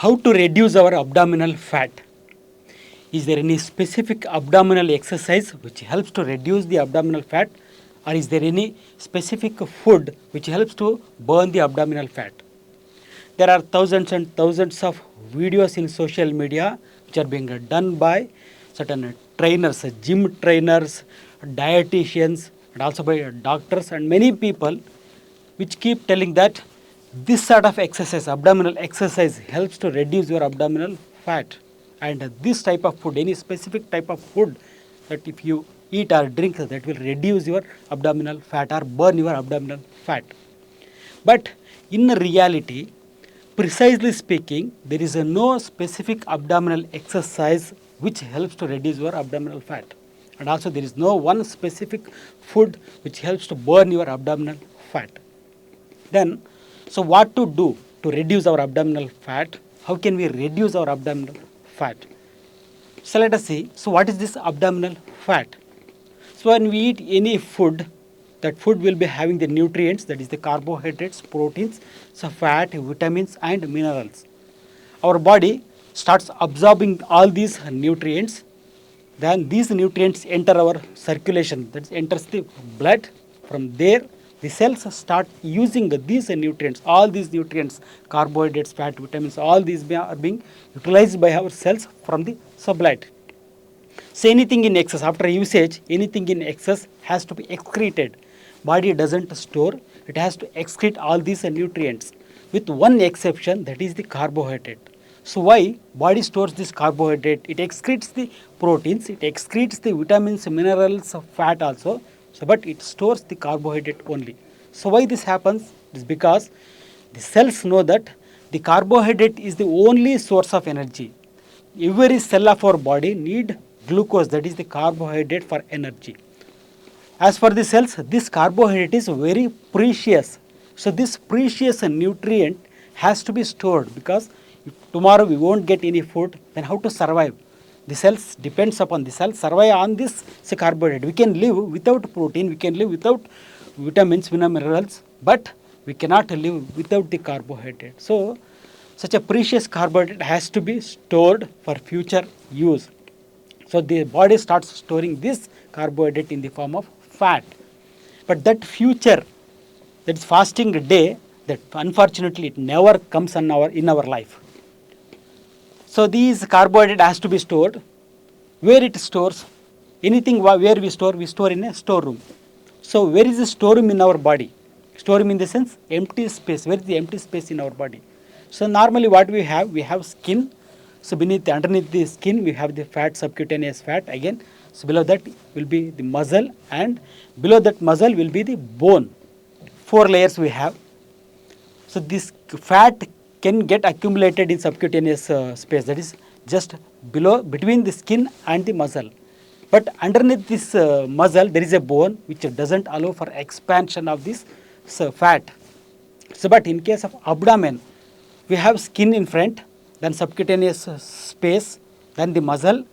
How to reduce our abdominal fat? Is there any specific abdominal exercise which helps to reduce the abdominal fat, or is there any specific food which helps to burn the abdominal fat? There are thousands and thousands of videos in social media which are being done by certain trainers, gym trainers, dietitians, and also by doctors and many people, which keep telling that this sort of exercise, abdominal exercise, helps to reduce your abdominal fat. And this type of food, any specific type of food that if you eat or drink, that will reduce your abdominal fat or burn your abdominal fat. But in reality, precisely speaking, there is no specific abdominal exercise which helps to reduce your abdominal fat. And also there is no one specific food which helps to burn your abdominal fat. Then, so what to do to reduce our abdominal fat? How can we reduce our abdominal fat? So let us see. So what is this abdominal fat? So when we eat any food, that food will be having the nutrients, that is the carbohydrates, proteins, so fat, vitamins and minerals. Our body starts absorbing all these nutrients. Then these nutrients enter our circulation, that enters the blood. From there, the cells start using these nutrients, all these nutrients, carbohydrates, fat, vitamins, all these are being utilized by our cells from the blood. So anything in excess, after usage, anything in excess has to be excreted. Body doesn't store, it has to excrete all these nutrients, with one exception, that is the carbohydrate. So why body stores this carbohydrate? It excretes the proteins, it excretes the vitamins, minerals, fat also, so but it stores the carbohydrate only. So why this happens? It is because the cells know that the carbohydrate is the only source of energy. Every cell of our body need glucose, that is the carbohydrate, for energy. As for the cells, this carbohydrate is very precious. So this precious nutrient has to be stored, because if tomorrow we won't get any food, then how to survive? The cells depends upon the cells survive on this carbohydrate. We can live without protein, we can live without vitamins, minerals, but we cannot live without the carbohydrate. So such a precious carbohydrate has to be stored for future use. So the body starts storing this carbohydrate in the form of fat. But that future, that is fasting day, that unfortunately it never comes in our life. So these carbohydrate has to be stored. Where it stores? Anything where we store in a storeroom. So where is the storeroom in our body? Storeroom in the sense empty space. Where is the empty space in our body? So normally what we have skin. So underneath the skin we have the fat, subcutaneous fat again. So below that will be the muscle, and below that muscle will be the bone. 4 layers we have. So this fat can get accumulated in subcutaneous space, that is just between the skin and the muscle. But underneath this muscle there is a bone which doesn't allow for expansion of this fat. So but in case of abdomen, we have skin in front, then subcutaneous space, then the muscle.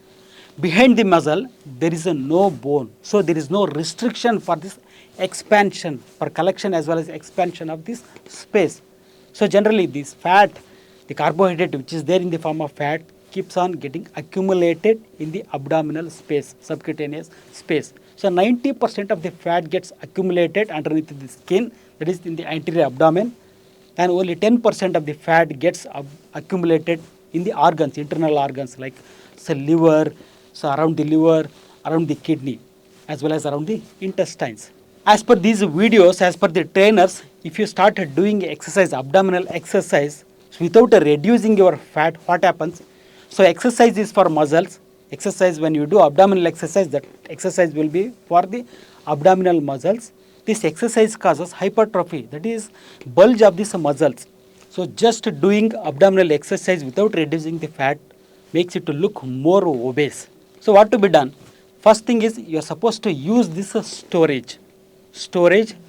Behind the muscle there is no bone, so there is no restriction for this expansion, for collection as well as expansion of this space. So generally this fat, the carbohydrate which is there in the form of fat, keeps on getting accumulated in the abdominal space, subcutaneous space. So 90% of the fat gets accumulated underneath the skin, that is in the anterior abdomen, and only 10% of the fat gets accumulated in the organs, internal organs like liver, so around the liver, around the kidney, as well as around the intestines. As per these videos, as per the trainers, if you start doing exercise, abdominal exercise, so without reducing your fat, what happens? So exercise is for muscles. Exercise, when you do abdominal exercise, that exercise will be for the abdominal muscles. This exercise causes hypertrophy, that is bulge of these muscles. So just doing abdominal exercise without reducing the fat makes it to look more obese. So what to be done? First thing is you are supposed to use this storage,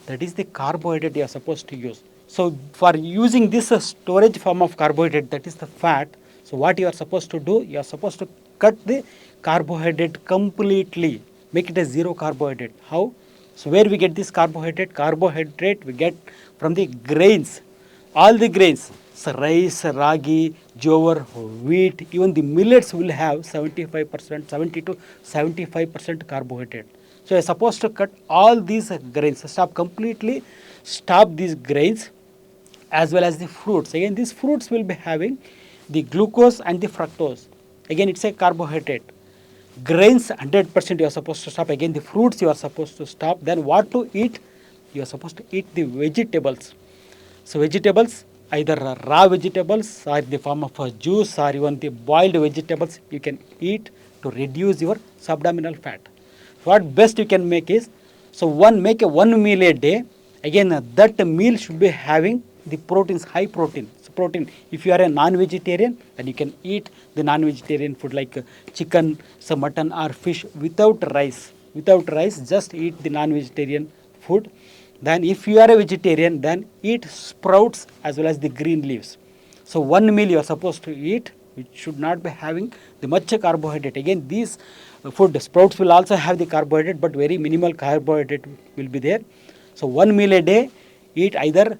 that is the carbohydrate you are supposed to use. So for using this storage form of carbohydrate, that is the fat, so what you are supposed to do, you are supposed to cut the carbohydrate completely, make it a zero carbohydrate. How? So where we get this carbohydrate? Carbohydrate we get from the grains, all the grains. So rice, ragi, jowar, wheat, even the millets will have 75%, 70 to 75% carbohydrate. So you're supposed to cut all these grains, stop these grains as well as the fruits. Again, these fruits will be having the glucose and the fructose. Again, it's a carbohydrate. Grains 100% you are supposed to stop. Again, the fruits you are supposed to stop. Then what to eat? You are supposed to eat the vegetables. So vegetables, either raw vegetables or in the form of a juice or even the boiled vegetables you can eat to reduce your subabdominal fat. What best you can make is, so make a one meal a day. Again, that meal should be having the proteins, high protein. So protein, if you are a non-vegetarian, then you can eat the non-vegetarian food like chicken, some mutton or fish without rice. Without rice, just eat the non-vegetarian food. Then if you are a vegetarian, then eat sprouts as well as the green leaves. So one meal you are supposed to eat, which should not be having the much carbohydrate. Again, these food sprouts will also have the carbohydrate, but very minimal carbohydrate will be there. So one meal a day, eat either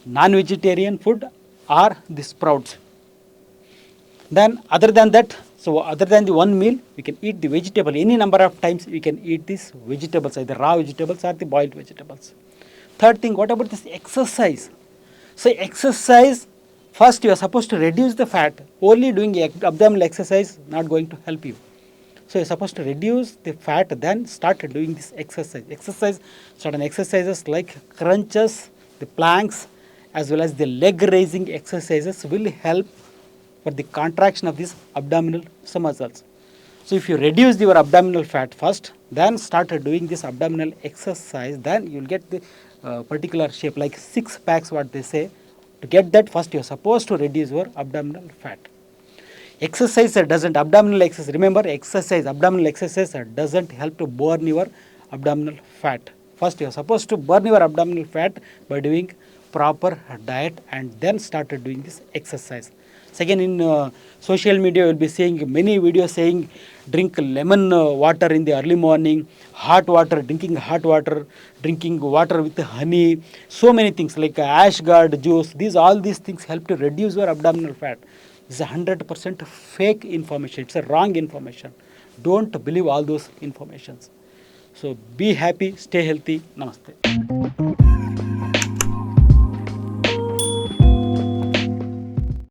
non-vegetarian food or the sprouts. Then other than that, so other than the one meal, we can eat the vegetable. Any number of times we can eat these vegetables, either raw vegetables or the boiled vegetables. Third thing, what about this exercise? So exercise, first you are supposed to reduce the fat. Only doing abdominal exercise not going to help you. So you're supposed to reduce the fat, then start doing this exercise. Certain exercises like crunches, the planks, as well as the leg raising exercises will help for the contraction of these abdominal muscles. So if you reduce your abdominal fat first, then start doing this abdominal exercise, then you'll get the particular shape like six packs, what they say. To get that, first you're supposed to reduce your abdominal fat. Exercise doesn't, abdominal exercise, remember exercise, abdominal exercise doesn't help to burn your abdominal fat. First you're supposed to burn your abdominal fat by doing proper diet and then started doing this exercise. So again, in social media, you will be seeing many videos saying drink lemon water in the early morning, hot water, drinking water with honey, so many things like ashgard juice. All these things help to reduce your abdominal fat. This is 100% fake information. It's a wrong information. Don't believe all those informations. So be happy, stay healthy. Namaste.